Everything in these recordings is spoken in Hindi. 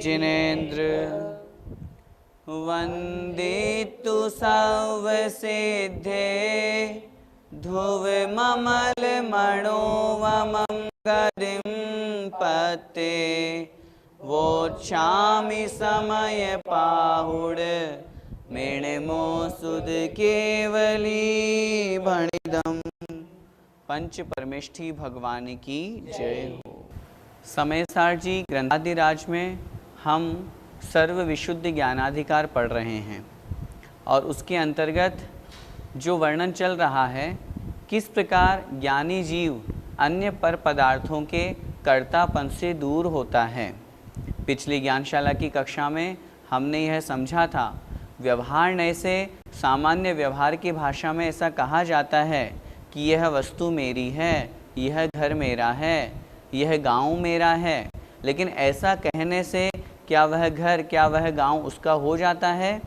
जिनेन्द्र वन्दितु सर्वसिद्धे ध्रुवममल मनोवमं गतिं पते वोच्छामि समय पाहुड मेणमो सुद केवली भणिदम। पंच परमेष्ठी भगवान की जय हो। समयसार जी ग्रंथादिराज में हम सर्व विशुद्ध ज्ञानाधिकार पढ़ रहे हैं और उसके अंतर्गत जो वर्णन चल रहा है किस प्रकार ज्ञानी जीव अन्य पर पदार्थों के कर्तापन से दूर होता है। पिछली ज्ञानशाला की कक्षा में हमने यह समझा था, व्यवहार नय से सामान्य व्यवहार की भाषा में ऐसा कहा जाता है कि यह वस्तु मेरी है, यह घर मेरा है, यह गांव मेरा है। लेकिन ऐसा कहने से क्या वह घर, क्या वह गांव उसका हो जाता है?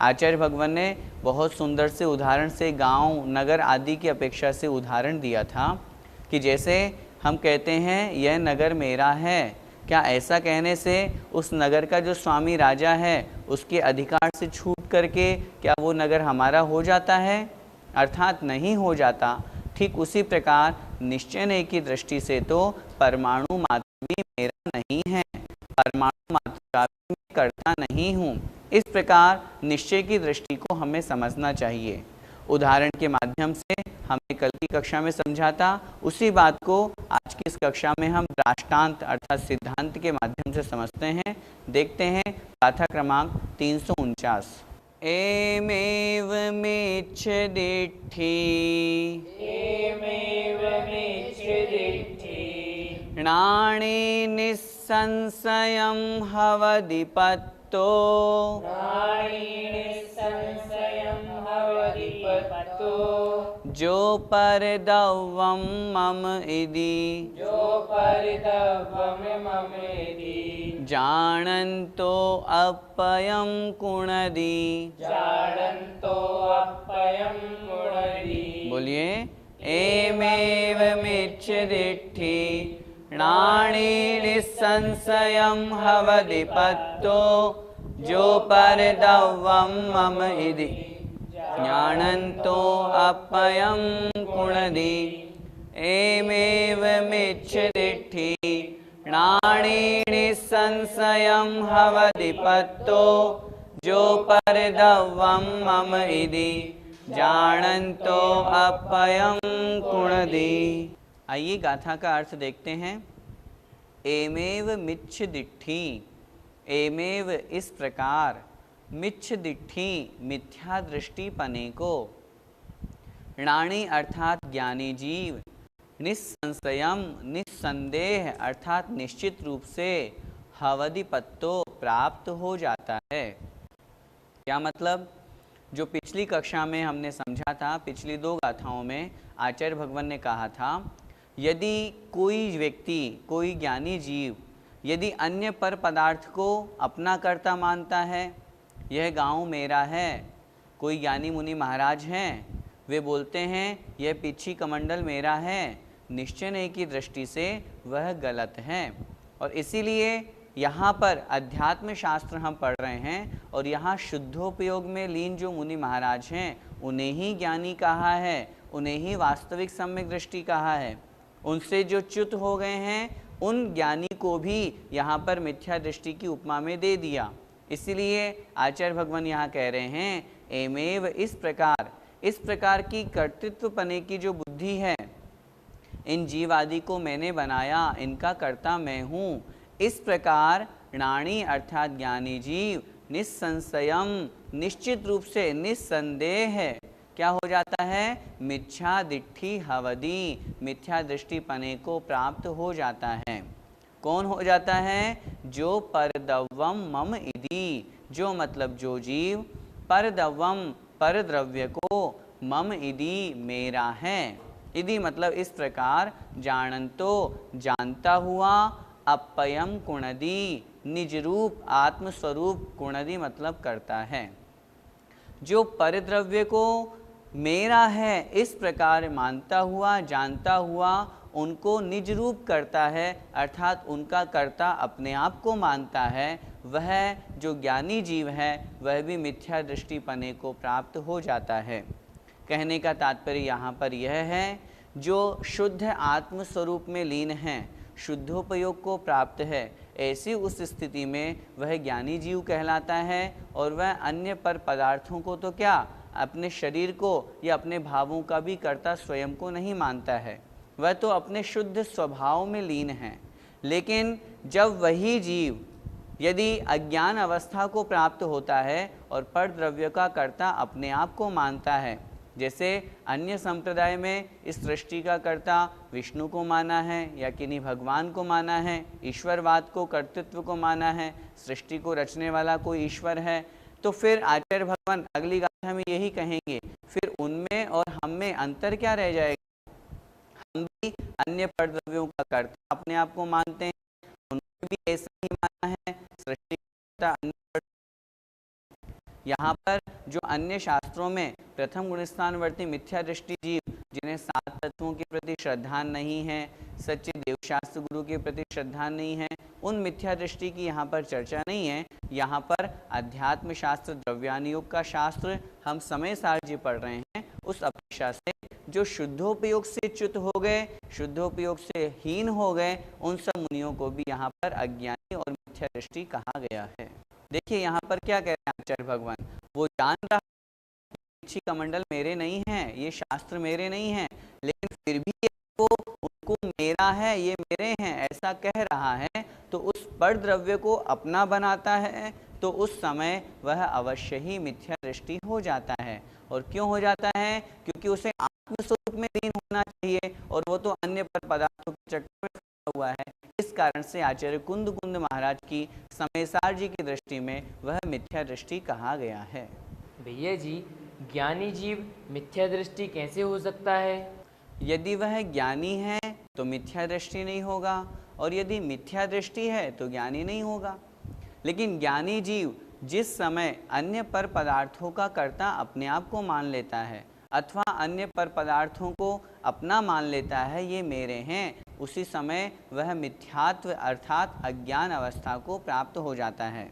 आचार्य भगवान ने बहुत सुंदर से उदाहरण से गांव, नगर आदि की अपेक्षा से उदाहरण दिया था कि जैसे हम कहते हैं यह नगर मेरा है, क्या ऐसा कहने से उस नगर का जो स्वामी राजा है उसके अधिकार से छूट करके क्या वो नगर हमारा हो जाता है? अर्थात नहीं हो जाता। ठीक उसी प्रकार निश्चय ने की दृष्टि से तो परमाणु मात्र भी मेरा नहीं है, परमाणु मात्र का भी मैं करता नहीं हूँ। इस प्रकार निश्चय की दृष्टि को हमें समझना चाहिए। उदाहरण के माध्यम से हमने कल की कक्षा में समझा था, उसी बात को आज की इस कक्षा में हम दृष्टांत अर्थात सिद्धांत के माध्यम से समझते हैं। देखते हैं गाथा क्रमांक 349। एमेव मेच्छदिट्ठी णाणे निस्संशयं हवदिपत्तो जो परदवं मम इति जानन्तो अप्ययं कुणदि। बोलिए एमेव मेच्छदिट्ठी णाणे निस्संशयं हवदिपत्तो जो परदवं मम इति ज्ञानन्तो अप्ययं कुणदि। एमेव मेच्छदिट्ठी णाणे निस्संशयं हवदिपत्तो जो परदवं मम इति जानन्तो अप्ययं कुणदि। आइए गाथा का अर्थ देखते हैं। एमेव मिच्छदिट्ठी, एमेव इस प्रकार, मिच्छदिट्ठी मिथ्या दृष्टि पने को, णाणी अर्थात ज्ञानी जीव, निस्संशयम निस्संदेह अर्थात निश्चित रूप से, हवदिपत्तो प्राप्त हो जाता है। क्या मतलब? जो पिछली कक्षा में हमने समझा था, पिछली दो गाथाओं में आचार्य भगवान ने कहा था, यदि कोई व्यक्ति, कोई ज्ञानी जीव यदि अन्य पर पदार्थ को अपना कर्ता मानता है, यह गांव मेरा है। कोई ज्ञानी मुनि महाराज हैं, वे बोलते हैं यह पीछी कमंडल मेरा है, निश्चय नहीं की दृष्टि से वह गलत है। और इसीलिए यहाँ पर अध्यात्म शास्त्र हम पढ़ रहे हैं और यहाँ शुद्धोपयोग में लीन जो मुनि महाराज हैं उन्हें ही ज्ञानी कहा है, उन्हें ही वास्तविक सम्यक दृष्टि कहा है। उनसे जो च्युत हो गए हैं उन ज्ञानी को भी यहाँ पर मिथ्या दृष्टि की उपमा में दे दिया। इसीलिए आचार्य भगवान यहाँ कह रहे हैं एमेव इस प्रकार की कर्तृत्वपने की जो बुद्धि है, इन जीव आदि को मैंने बनाया, इनका कर्ता मैं हूँ। इस प्रकार णाणी अर्थात ज्ञानी जीव निस्संशयम निश्चित रूप से, निस्संदेह है, क्या हो जाता है? मिथ्या दिट्ठी हवदी, मिथ्या दृष्टिपने को प्राप्त हो जाता है। कौन हो जाता है? जो परदवम मम इति, जो मतलब जो जीव, परदवम पर द्रव्य को, मम इति मेरा है। इति मतलब इस प्रकार, जानंतो जानता हुआ, अपयम कुणदि निज रूप आत्मस्वरूप, कुणदि मतलब करता है। जो परद्रव्य को मेरा है इस प्रकार मानता हुआ, जानता हुआ, उनको निज रूप करता है, अर्थात उनका कर्ता अपने आप को मानता है, वह जो ज्ञानी जीव है वह भी मिथ्या दृष्टि पने को प्राप्त हो जाता है। कहने का तात्पर्य यहाँ पर यह है, जो शुद्ध आत्म स्वरूप में लीन हैं, शुद्धोपयोग को प्राप्त है, ऐसी उस स्थिति में वह ज्ञानी जीव कहलाता है। और वह अन्य पर पदार्थों को तो क्या, अपने शरीर को या अपने भावों का भी कर्ता स्वयं को नहीं मानता है, वह तो अपने शुद्ध स्वभाव में लीन है। लेकिन जब वही जीव यदि अज्ञान अवस्था को प्राप्त होता है और पर द्रव्य का कर्ता अपने आप को मानता है, जैसे अन्य संप्रदाय में इस सृष्टि का कर्ता विष्णु को माना है या किन्हीं भगवान को माना है, ईश्वरवाद को, कर्तृत्व को माना है, सृष्टि को रचने वाला कोई ईश्वर है, तो फिर आचार्य भगवान अगली गाथा में यही कहेंगे, फिर उनमें और हम में अंतर क्या रह जाएगा। हम भी अन्य पर द्रव्यों का कर्ता अपने आप को मानते हैं, उन्होंने भी ऐसा ही माना है, सृष्टि का अन्य। यहाँ पर जो अन्य शास्त्रों में प्रथम गुणस्थानवर्ती मिथ्या दृष्टि जीव, जिन्हें 7 तत्वों के प्रति श्रद्धा नहीं है, सच्चे देवशास्त्र गुरु के प्रति श्रद्धा नहीं है, उन मिथ्या दृष्टि की यहाँ पर चर्चा नहीं है। यहाँ पर अध्यात्म शास्त्र, द्रव्यान योग का शास्त्र हम समय सार जी पढ़ रहे हैं, उस अपेक्षा से जो शुद्धोपयोग से च्युत हो गए, शुद्धोपयोग से हीन हो गए, उन सब मुनियों को भी यहाँ पर अज्ञानी और मिथ्या दृष्टि कहा गया है। देखिए यहाँ पर क्या कह रहे हैं आचार्य भगवान, वो जान रहा पीछे कमंडल मेरे नहीं हैं, ये शास्त्र मेरे नहीं हैं, लेकिन फिर भी वो उनको मेरा है, ये मेरे हैं ऐसा कह रहा है, तो उस पर द्रव्य को अपना बनाता है, तो उस समय वह अवश्य ही मिथ्या दृष्टि हो जाता है। और क्यों हो जाता है, क्योंकि उसे आत्मस्वरूप में लीन होना चाहिए और वो तो अन्य पर पदार्थों के चक्कर में फंसा हुआ है। इस कारण से आचार्य कुंद महाराज की समयसार जी की दृष्टि में वह मिथ्या दृष्टि कहा गया है। भैया जी, ज्ञानी जीव मिथ्या दृष्टि कैसे हो सकता है? यदि वह ज्ञानी है तो मिथ्या दृष्टि नहीं होगा, और यदि मिथ्या दृष्टि है तो ज्ञानी नहीं होगा। लेकिन ज्ञानी जीव जिस समय अन्य पर पदार्थों का कर्ता अपने आप को मान लेता है अथवा अन्य पर पदार्थों को अपना मान लेता है, ये मेरे हैं, उसी समय वह मिथ्यात्व अर्थात अज्ञान अवस्था को प्राप्त हो जाता है।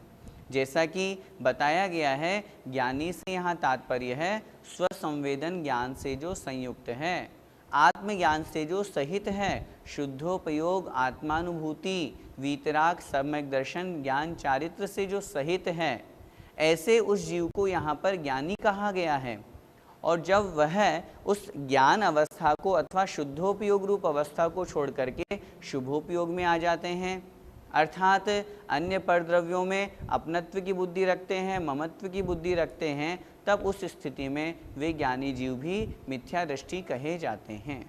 जैसा कि बताया गया है, ज्ञानी से यहाँ तात्पर्य है स्वसंवेदन ज्ञान से जो संयुक्त है, आत्मज्ञान से जो सहित है, शुद्धोपयोग आत्मानुभूति वीतराग सम्यक दर्शन ज्ञान चारित्र से जो सहित है, ऐसे उस जीव को यहाँ पर ज्ञानी कहा गया है। और जब वह उस ज्ञान अवस्था को अथवा शुद्धोपयोग रूप अवस्था को छोड़ करके शुभोपयोग में आ जाते हैं, अर्थात अन्य परद्रव्यों में अपनत्व की बुद्धि रखते हैं, ममत्व की बुद्धि रखते हैं, तब उस स्थिति में वे ज्ञानी जीव भी मिथ्या दृष्टि कहे जाते हैं।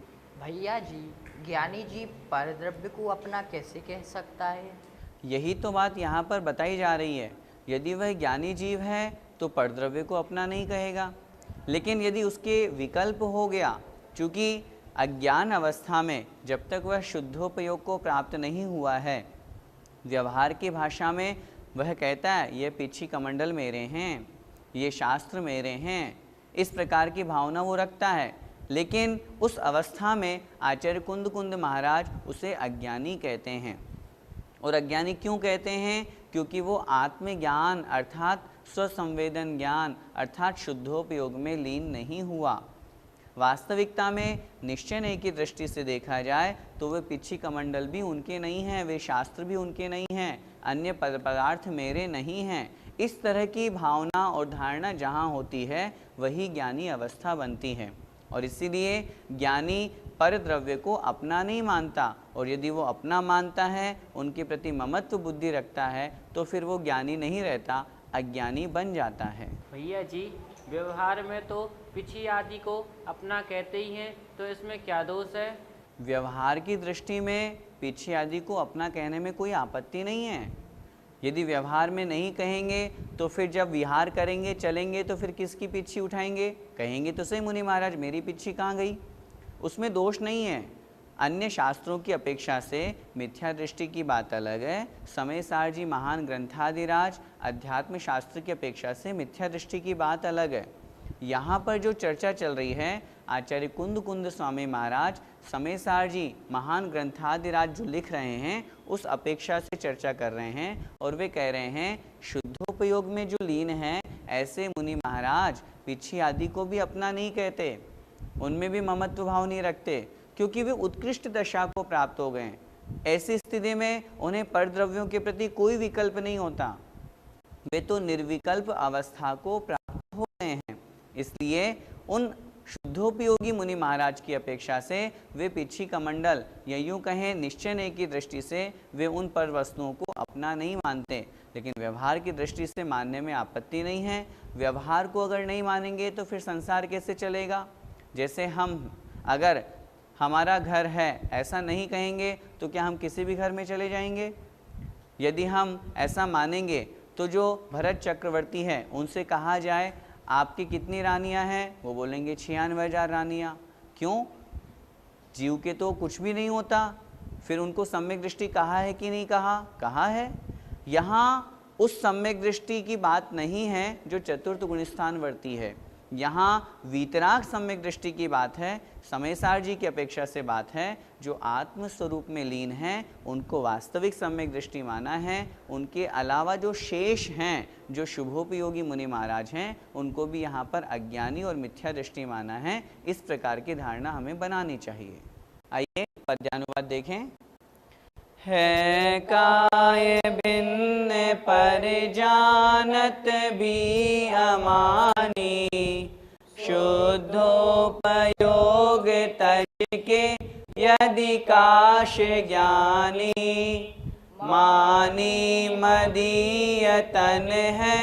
भैया जी, ज्ञानी जीव परद्रव्य को अपना कैसे कह सकता है? यही तो बात यहाँ पर बताई जा रही है। यदि वह ज्ञानी जीव है तो परद्रव्य को अपना नहीं कहेगा, लेकिन यदि उसके विकल्प हो गया, चूँकि अज्ञान अवस्था में जब तक वह शुद्धोपयोग को प्राप्त नहीं हुआ है, व्यवहार की भाषा में वह कहता है ये पीछी कमंडल मेरे हैं, ये शास्त्र मेरे हैं, इस प्रकार की भावना वो रखता है। लेकिन उस अवस्था में आचार्य कुंद महाराज उसे अज्ञानी कहते हैं। और अज्ञानी क्यों कहते हैं? क्योंकि वो आत्मज्ञान अर्थात स्वसंवेदन ज्ञान अर्थात शुद्धोपयोग में लीन नहीं हुआ। वास्तविकता में निश्चय की दृष्टि से देखा जाए तो वे पिछी कमंडल भी उनके नहीं हैं, वे शास्त्र भी उनके नहीं हैं, अन्य पदार्थ मेरे नहीं हैं। इस तरह की भावना और धारणा जहाँ होती है वही ज्ञानी अवस्था बनती है। और इसीलिए ज्ञानी पर द्रव्य को अपना नहीं मानता, और यदि वो अपना मानता है, उनके प्रति ममत्व बुद्धि रखता है, तो फिर वो ज्ञानी नहीं रहता, अज्ञानी बन जाता है। भैया जी, व्यवहार में तो पिछी आदि को अपना कहते ही हैं, तो इसमें क्या दोष है? व्यवहार की दृष्टि में पिछी आदि को अपना कहने में कोई आपत्ति नहीं है। यदि व्यवहार में नहीं कहेंगे तो फिर जब विहार करेंगे चलेंगे तो फिर किसकी पिछी उठाएंगे? कहेंगे तो सही मुनि महाराज मेरी पिछी कहाँ गई, उसमें दोष नहीं है। अन्य शास्त्रों की अपेक्षा से मिथ्या दृष्टि की बात अलग है। समय सार जी महान ग्रंथादिराज अध्यात्म शास्त्र की अपेक्षा से मिथ्या दृष्टि की बात अलग है। यहाँ पर जो चर्चा चल रही है, आचार्य कुंद स्वामी महाराज समय जी महान ग्रंथादिराज जो लिख रहे हैं उस अपेक्षा से चर्चा कर रहे हैं और वे कह रहे हैं शुद्धोपयोग में जो लीन है ऐसे मुनि महाराज पिछी आदि को भी अपना नहीं कहते, उनमें भी ममत्व भाव नहीं रखते, क्योंकि वे उत्कृष्ट दशा को प्राप्त हो गए। ऐसी स्थिति में उन्हें परद्रव्यों के प्रति कोई विकल्प नहीं होता, वे तो निर्विकल्प अवस्था को प्राप्त हो गए हैं। इसलिए उन शुद्धोपयोगी मुनि महाराज की अपेक्षा से वे पिछी कमंडल या यूं कहें निश्चय की दृष्टि से वे उन पर वस्तुओं को अपना नहीं मानते, लेकिन व्यवहार की दृष्टि से मानने में आपत्ति नहीं है। व्यवहार को अगर नहीं मानेंगे तो फिर संसार कैसे चलेगा? जैसे हम अगर हमारा घर है ऐसा नहीं कहेंगे तो क्या हम किसी भी घर में चले जाएंगे? यदि हम ऐसा मानेंगे तो जो भरत चक्रवर्ती है उनसे कहा जाए आपकी कितनी रानियां हैं, वो बोलेंगे 96,000 रानियां। क्यों? जीव के तो कुछ भी नहीं होता। फिर उनको सम्यक दृष्टि कहा है कि नहीं कहा? कहा है। यहाँ उस सम्यक दृष्टि की बात नहीं है जो चतुर्थ गुणस्थान वर्ती है, यहाँ वीतराग सम्यक दृष्टि की बात है। समयसार जी की अपेक्षा से बात है जो आत्म स्वरूप में लीन हैं उनको वास्तविक सम्यक दृष्टि माना है। उनके अलावा जो शेष हैं, जो शुभोपयोगी मुनि महाराज हैं, उनको भी यहाँ पर अज्ञानी और मिथ्या दृष्टि माना है। इस प्रकार की धारणा हमें बनानी चाहिए। आइए पद्यानुवाद देखें। है काय भिन्न पर जानत भी अमानी, शुद्धोपयोग तज के यदि काश ज्ञानी, मानी मदीय तन है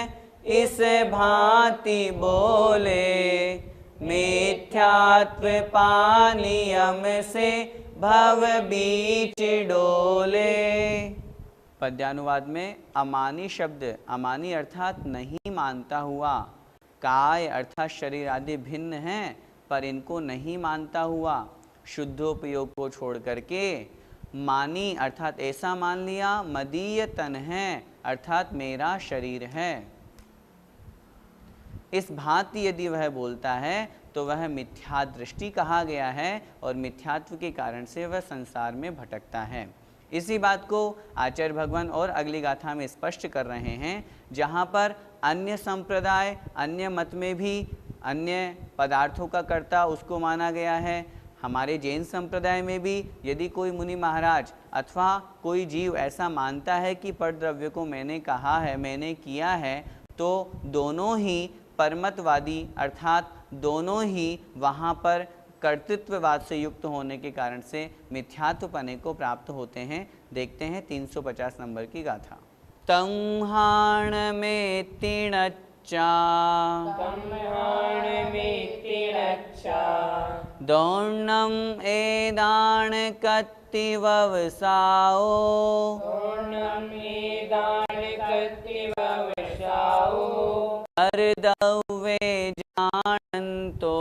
इस भांति बोले, मिथ्यात्व पानियम से भव बीच डोले। पद्यानुवाद में अमानी शब्द, अमानी अर्थात नहीं मानता हुआ, काय अर्थात शरीर आदि भिन्न हैं पर इनको नहीं मानता हुआ, शुद्धोपयोग को छोड़ करके, मानी अर्थात ऐसा मान लिया, मदीय तन है अर्थात मेरा शरीर है, इस भांति यदि वह बोलता है तो वह मिथ्या दृष्टि कहा गया है और मिथ्यात्व के कारण से वह संसार में भटकता है। इसी बात को आचार्य भगवान और अगली गाथा में स्पष्ट कर रहे हैं, जहाँ पर अन्य संप्रदाय, अन्य मत में भी अन्य पदार्थों का कर्ता उसको माना गया है। हमारे जैन संप्रदाय में भी यदि कोई मुनि महाराज अथवा कोई जीव ऐसा मानता है कि परद्रव्य को मैंने कहा है, मैंने किया है, तो दोनों ही परमतवादी अर्थात दोनों ही वहाँ पर कर्तृत्ववाद से युक्त होने के कारण से मिथ्यात्वपने को प्राप्त होते हैं। देखते हैं 350 नंबर की गाथा। तंहाण में तिणच्चा, दौर्णम एदान कत्ति ववसाओ, परदव्ये जानन्तो,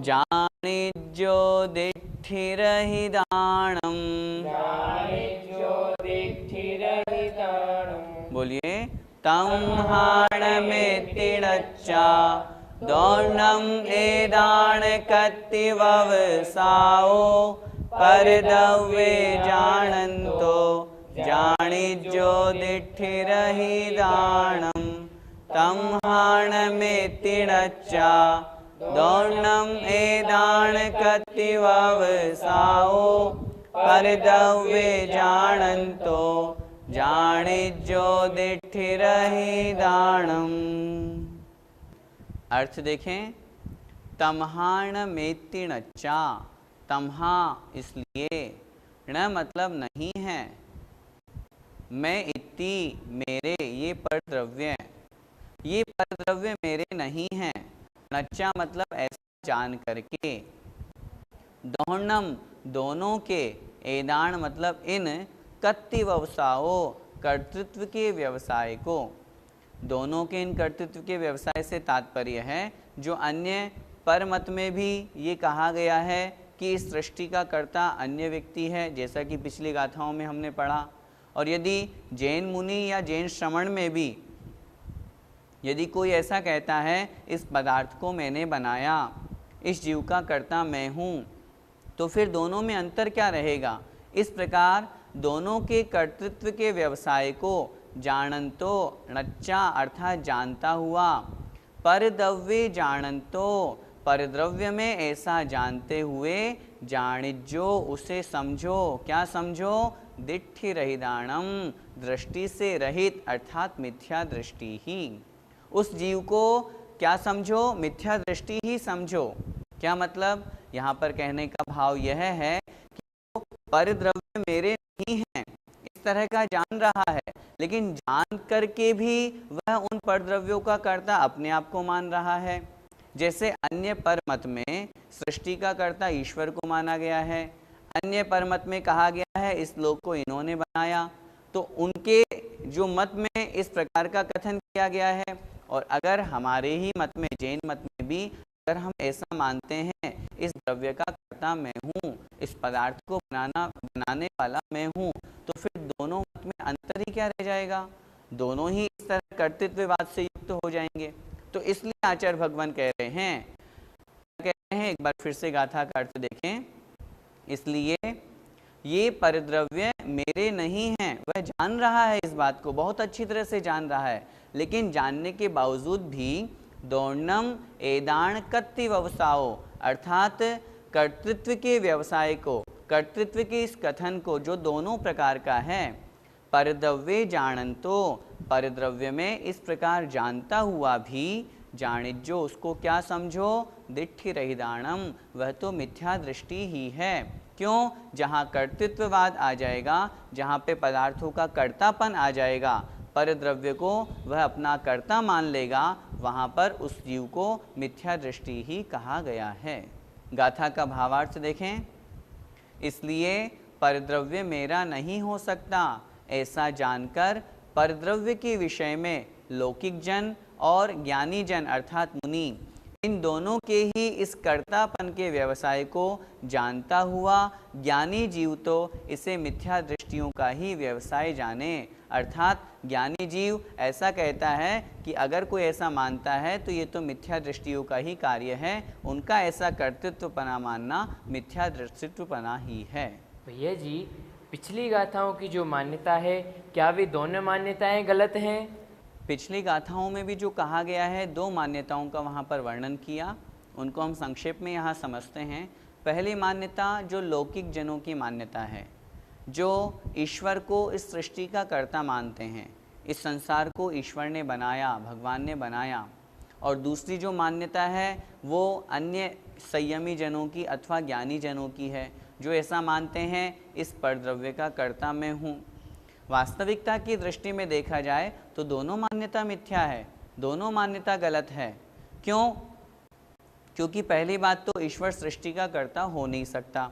जानिज्यो दिट्ठिरहि दानम। बोलिए। तंहाण में तिणच्चा, दौर्णम एदान कत्ति ववसाओ, परदव्ये जानन्तो, जानिज्यो दिट्ठिरहि दानम। तंहाण में तिणच्चा, दौर्णम एदान कत्ति ववसाओ, परदव्ये जानन्तो, जानिज्यो दिट्ठिरहि दानम। अर्थ देखें। तमहाण में तिणच्चा, तमहा इसलिए, ण मतलब नहीं है, मैं इति मेरे, ये परद्रव्य, ये परद्रव्य मेरे नहीं हैं। नच्चा मतलब ऐसा जान करके, दौर्णम दोनों के, एदान मतलब इन, कत्ति व्यवसाओ कर्तृत्व के व्यवसाय को, दोनों के इन कर्तृत्व के व्यवसाय से तात्पर्य है जो अन्य परमत में भी ये कहा गया है कि इस सृष्टि का कर्ता अन्य व्यक्ति है, जैसा कि पिछली गाथाओं में हमने पढ़ा। और यदि जैन मुनि या जैन श्रमण में भी यदि कोई ऐसा कहता है इस पदार्थ को मैंने बनाया, इस जीव का कर्ता मैं हूँ, तो फिर दोनों में अंतर क्या रहेगा? इस प्रकार दोनों के कर्तृत्व के व्यवसाय को जानंतो णच्चा अर्थात जानता हुआ, परद्रव्य जानंतो परद्रव्य में ऐसा जानते हुए, जानिजो उसे समझो। क्या समझो? दिट्ठि रहिदाणम दृष्टि से रहित अर्थात मिथ्या दृष्टि ही। उस जीव को क्या समझो? मिथ्या दृष्टि ही समझो। क्या मतलब? यहाँ पर कहने का भाव यह है कि वो परद्रव्य मेरे नहीं हैं इस तरह का जान रहा है, लेकिन जान करके भी वह उन परद्रव्यों का कर्ता अपने आप को मान रहा है। जैसे अन्य परमत में सृष्टि का कर्ता ईश्वर को माना गया है, अन्य परमत में कहा गया है इस लोक को इन्होंने बनाया, तो उनके जो मत में इस प्रकार का कथन किया गया है। और अगर हमारे ही मत में, जैन मत में भी अगर हम ऐसा मानते हैं इस द्रव्य का कर्ता मैं हूँ, इस पदार्थ को बनाने वाला मैं हूँ, तो फिर दोनों मत में अंतर ही क्या रह जाएगा? दोनों ही इस तरह कर्तृत्ववाद से युक्त हो जाएंगे। तो इसलिए आचार्य भगवान कह रहे हैं, एक बार फिर से गाथा का अर्थ देखें। इसलिए ये परद्रव्य मेरे नहीं हैं, वह जान रहा है, इस बात को बहुत अच्छी तरह से जान रहा है, लेकिन जानने के बावजूद भी दौर्णम एदान कत्ति व्यवसाओ अर्थात कर्तृत्व के व्यवसाय को, कर्तृत्व के इस कथन को जो दोनों प्रकार का है, परद्रव्य जानंतो परद्रव्य में इस प्रकार जानता हुआ भी, जानिजो उसको क्या समझो? दिट्ठि रहिदाणम वह तो मिथ्या दृष्टि ही है। क्यों? जहाँ कर्तृत्ववाद आ जाएगा, जहाँ पे पदार्थों का कर्तापन आ जाएगा, परद्रव्य को वह अपना कर्ता मान लेगा, वहाँ पर उस जीव को मिथ्या दृष्टि ही कहा गया है। गाथा का भावार्थ देखें। इसलिए परद्रव्य मेरा नहीं हो सकता, ऐसा जानकर परद्रव्य के विषय में लौकिक जन और ज्ञानी जन अर्थात मुनि, इन दोनों के ही इस कर्तापन के व्यवसाय को जानता हुआ ज्ञानी जीव तो इसे मिथ्या दृष्टियों का ही व्यवसाय जाने। अर्थात ज्ञानी जीव ऐसा कहता है कि अगर कोई ऐसा मानता है तो ये तो मिथ्या दृष्टियों का ही कार्य है, उनका ऐसा कर्तृत्वपना मानना मिथ्या दृष्टित्वपना ही है। भैया जी, पिछली गाथाओं की जो मान्यता है, क्या वे दोनों मान्यताएं गलत हैं? पिछली गाथाओं में भी जो कहा गया है, दो मान्यताओं का वहाँ पर वर्णन किया, उनको हम संक्षेप में यहाँ समझते हैं। पहली मान्यता जो लौकिक जनों की मान्यता है, जो ईश्वर को इस सृष्टि का कर्ता मानते हैं, इस संसार को ईश्वर ने बनाया, भगवान ने बनाया। और दूसरी जो मान्यता है वो अन्य संयमी जनों की अथवा ज्ञानी जनों की है, जो ऐसा मानते हैं इस परद्रव्य का कर्ता मैं हूँ। वास्तविकता की दृष्टि में देखा जाए तो दोनों मान्यता मिथ्या है, दोनों मान्यता गलत है। क्यों? क्योंकि पहली बात तो ईश्वर सृष्टि का कर्ता हो नहीं सकता,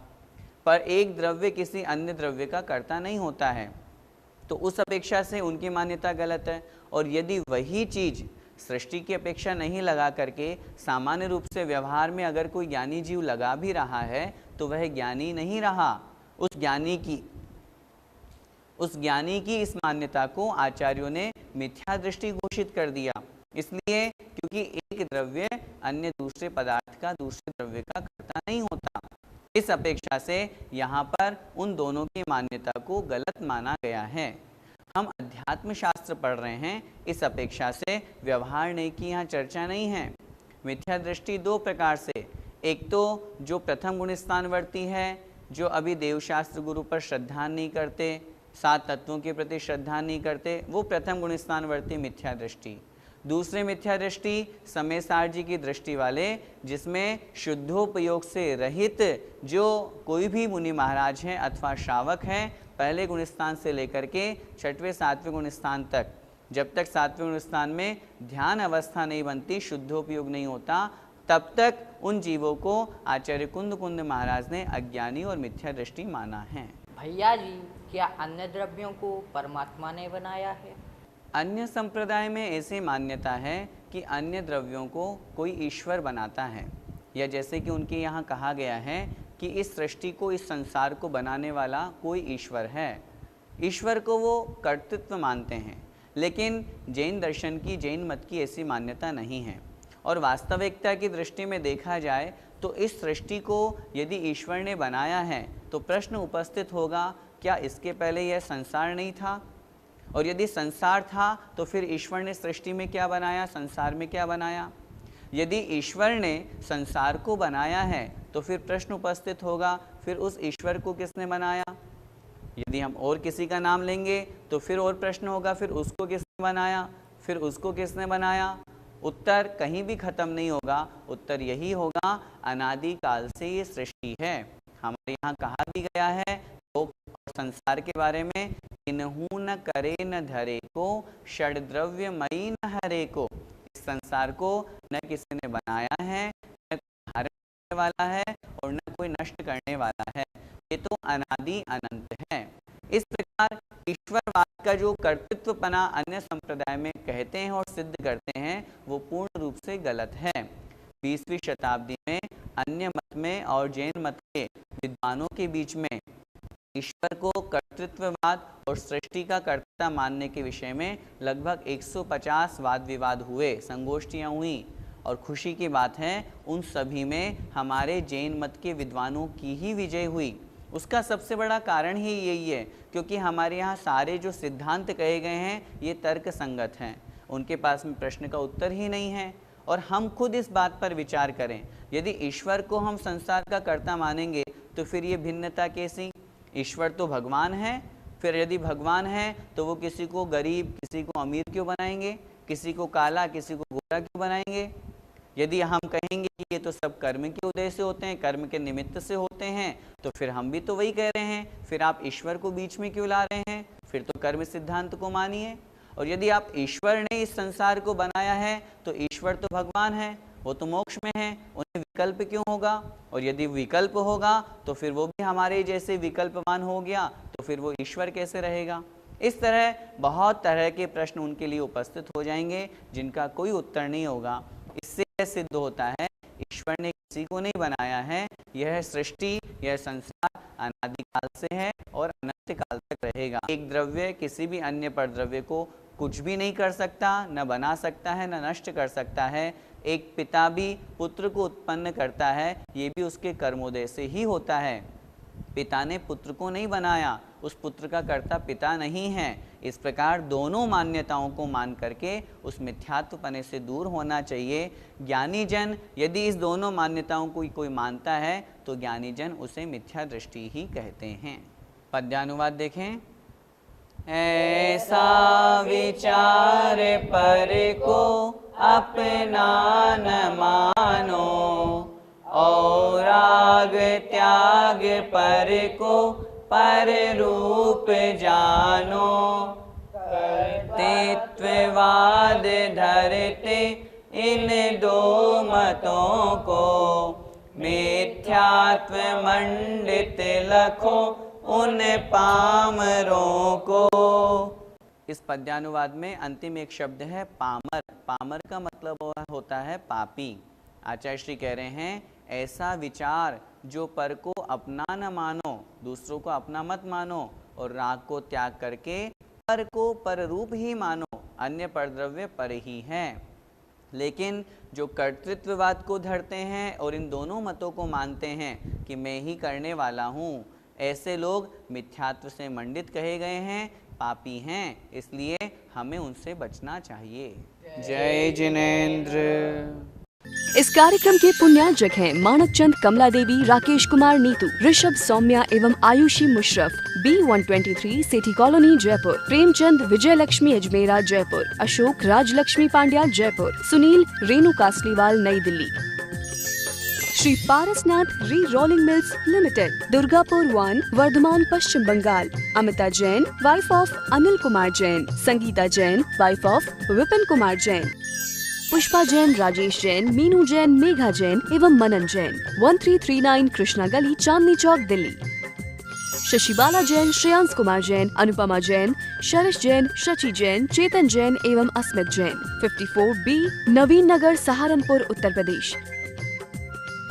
पर एक द्रव्य किसी अन्य द्रव्य का कर्ता नहीं होता है, तो उस अपेक्षा से उनकी मान्यता गलत है। और यदि वही चीज़ सृष्टि की अपेक्षा नहीं लगा करके सामान्य रूप से व्यवहार में अगर कोई ज्ञानी जीव लगा भी रहा है तो वह ज्ञानी नहीं रहा। उस ज्ञानी की इस मान्यता को आचार्यों ने मिथ्या दृष्टि घोषित कर दिया। इसलिए क्योंकि एक द्रव्य अन्य दूसरे पदार्थ का, दूसरे द्रव्य का कर्ता नहीं होता। इस अपेक्षा से यहाँ पर उन दोनों की मान्यता को गलत माना गया है। हम अध्यात्म शास्त्र पढ़ रहे हैं, इस अपेक्षा से व्यवहार नहीं की यहाँ चर्चा नहीं है। मिथ्या दृष्टि दो प्रकार से, एक तो जो प्रथम गुण स्थानवर्ती है, जो अभी देवशास्त्र गुरु पर श्रद्धा नहीं करते, सात तत्वों के प्रति श्रद्धा नहीं करते, वो प्रथम गुण स्थानवर्ती मिथ्या दृष्टि। दूसरे मिथ्या दृष्टि समय सार जी की दृष्टि वाले, जिसमें शुद्धोपयोग से रहित जो कोई भी मुनि महाराज हैं अथवा श्रावक हैं, पहले गुण स्थान से लेकर के छठवें सातवें गुण स्थान तक, जब तक सातवें गुण स्थान में ध्यान अवस्था नहीं बनती, शुद्धोपयोग नहीं होता, तब तक उन जीवों को आचार्य कुंद महाराज ने अज्ञानी और मिथ्या दृष्टि माना है। भैया जी, क्या अन्य द्रव्यों को परमात्मा ने बनाया है? अन्य संप्रदाय में ऐसी मान्यता है कि अन्य द्रव्यों को कोई ईश्वर बनाता है, या जैसे कि उनके यहाँ कहा गया है कि इस सृष्टि को, इस संसार को बनाने वाला कोई ईश्वर है। ईश्वर को वो कर्तृत्व मानते हैं, लेकिन जैन दर्शन की, जैन मत की ऐसी मान्यता नहीं है। और वास्तविकता की दृष्टि में देखा जाए तो इस सृष्टि को यदि ईश्वर ने बनाया है तो प्रश्न उपस्थित होगा, क्या इसके पहले यह संसार नहीं था? और यदि संसार था तो फिर ईश्वर ने सृष्टि में क्या बनाया, संसार में क्या बनाया? यदि ईश्वर ने संसार को बनाया है तो फिर प्रश्न उपस्थित होगा, फिर उस ईश्वर को किसने बनाया? यदि हम और किसी का नाम लेंगे तो फिर और प्रश्न होगा, फिर उसको किसने बनाया, फिर उसको किसने बनाया? उत्तर कहीं भी खत्म नहीं होगा। उत्तर यही होगा, अनादि काल से ये सृष्टि है। हमारे यहाँ कहा भी गया है लोक और संसार के बारे में, किन्हू न करे न धरे को, षड द्रव्य मई न हरे को। इस संसार को न किसी ने बनाया है, न कोई धारण करने वाला है और न कोई नष्ट करने वाला है। ये तो अनादि अनंत है। इस प्रकार ईश्वरवाद का जो कर्तृत्वपना अन्य संप्रदाय में कहते हैं और सिद्ध करते हैं, वो पूर्ण रूप से गलत है। 20वीं शताब्दी में अन्य मत में और जैन मत के विद्वानों के बीच में ईश्वर को कर्तृत्ववाद और सृष्टि का कर्ता मानने के विषय में लगभग 150 वाद विवाद हुए, संगोष्ठियाँ हुई। और खुशी की बात है, उन सभी में हमारे जैन मत के विद्वानों की ही विजय हुई। उसका सबसे बड़ा कारण ही यही है, क्योंकि हमारे यहाँ सारे जो सिद्धांत कहे गए हैं ये तर्क संगत हैं, उनके पास में प्रश्न का उत्तर ही नहीं है। और हम खुद इस बात पर विचार करें, यदि ईश्वर को हम संसार का कर्ता मानेंगे तो फिर ये भिन्नता कैसी? ईश्वर तो भगवान है, फिर यदि भगवान है तो वो किसी को गरीब, किसी को अमीर क्यों बनाएंगे? किसी को काला, किसी को गोरा क्यों बनाएंगे? यदि हम कहेंगे कि ये तो सब कर्म के उदय से होते हैं, कर्म के निमित्त से होते हैं, तो फिर हम भी तो वही कह रहे हैं। फिर आप ईश्वर को बीच में क्यों ला रहे हैं? फिर तो कर्म सिद्धांत को मानिए। और यदि आप ईश्वर ने इस संसार को बनाया है तो ईश्वर तो भगवान है, वो तो मोक्ष में है, उन्हें विकल्प क्यों होगा? और यदि विकल्प होगा तो फिर वो भी हमारे जैसे विकल्पवान हो गया, तो फिर वो ईश्वर कैसे रहेगा? इस तरह बहुत तरह के प्रश्न उनके लिए उपस्थित हो जाएंगे जिनका कोई उत्तर नहीं होगा। इससे सिद्ध होता है ईश्वर ने किसी को नहीं बनाया है, यह सृष्टि, यह संसार अनादिकाल से है और अनंत काल तक रहेगा। एक द्रव्य किसी भी अन्य पर द्रव्य को कुछ भी नहीं कर सकता, न बना सकता है, न नष्ट कर सकता है। एक पिता भी पुत्र को उत्पन्न करता है, ये भी उसके कर्मोदय से ही होता है। पिता ने पुत्र को नहीं बनाया, उस पुत्र का कर्ता पिता नहीं है। इस प्रकार दोनों मान्यताओं को मान करके उस मिथ्यात्वपने से दूर होना चाहिए। ज्ञानी जन यदि इस दोनों मान्यताओं को कोई मानता है तो ज्ञानी जन उसे मिथ्या दृष्टि ही कहते हैं। पद्यानुवाद देखें। ऐसा विचार पर को अपना न मानो, और राग त्याग पर को पर रूप जानो। कर्तृत्ववाद धरते इन दो मतों को, मिथ्यात्व मंडित लखो उन पामरों को। इस पद्यानुवाद में अंतिम एक शब्द है पामर। पामर का मतलब होता है पापी। आचार्य श्री कह रहे हैं ऐसा विचार जो पर को अपना न मानो, दूसरों को अपना मत मानो, और राग को त्याग करके पर को पर रूप ही मानो, अन्य परद्रव्य पर ही हैं। लेकिन जो कर्तृत्ववाद को धरते हैं और इन दोनों मतों को मानते हैं कि मैं ही करने वाला हूँ, ऐसे लोग मिथ्यात्व से मंडित कहे गए हैं, पापी हैं, इसलिए हमें उनसे बचना चाहिए। जय जिनेंद्र। इस कार्यक्रम के पुण्यार्जक हैं मानक चंद, कमला देवी, राकेश कुमार नीतू, ऋषभ, सौम्या एवं Ayushi Musharraf, B123 Sethi colony Jaipur, Premchand, Vijay Lakshmi Ajmera Jaipur, Ashok, Rajlakshmi Pandya Jaipur, Sunil, Renu Kasliwal Nai Delhi. Shri Parasnath rerolling mills limited, Durgapur 1, Bardhaman Paschim Bangal. Amita Jain, wife of Anil Kumar Jain, Sangeeta Jain, wife of Vipin Kumar Jain, Pushpa Jain, Rajesh Jain, Meenu Jain, Megha Jain एवं मनन जैन, 1339 कृष्णा गली, चांदनी चौक, दिल्ली। शशिबाला जैन, श्रेयांश कुमार जैन, अनुपमा जैन, शरश जैन, शची जैन, चेतन जैन एवं अस्मित जैन, 54B, नवीन नगर, सहारनपुर, उत्तर प्रदेश।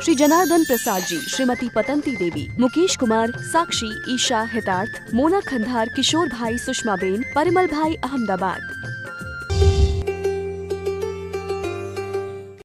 श्री जनार्दन प्रसाद जी, श्रीमती पतंती देवी, मुकेश कुमार, साक्षी, ईशा, हितार्थ, मोना खंधार, किशोर भाई, सुषमा बेन, परिमल भाई, अहमदाबाद।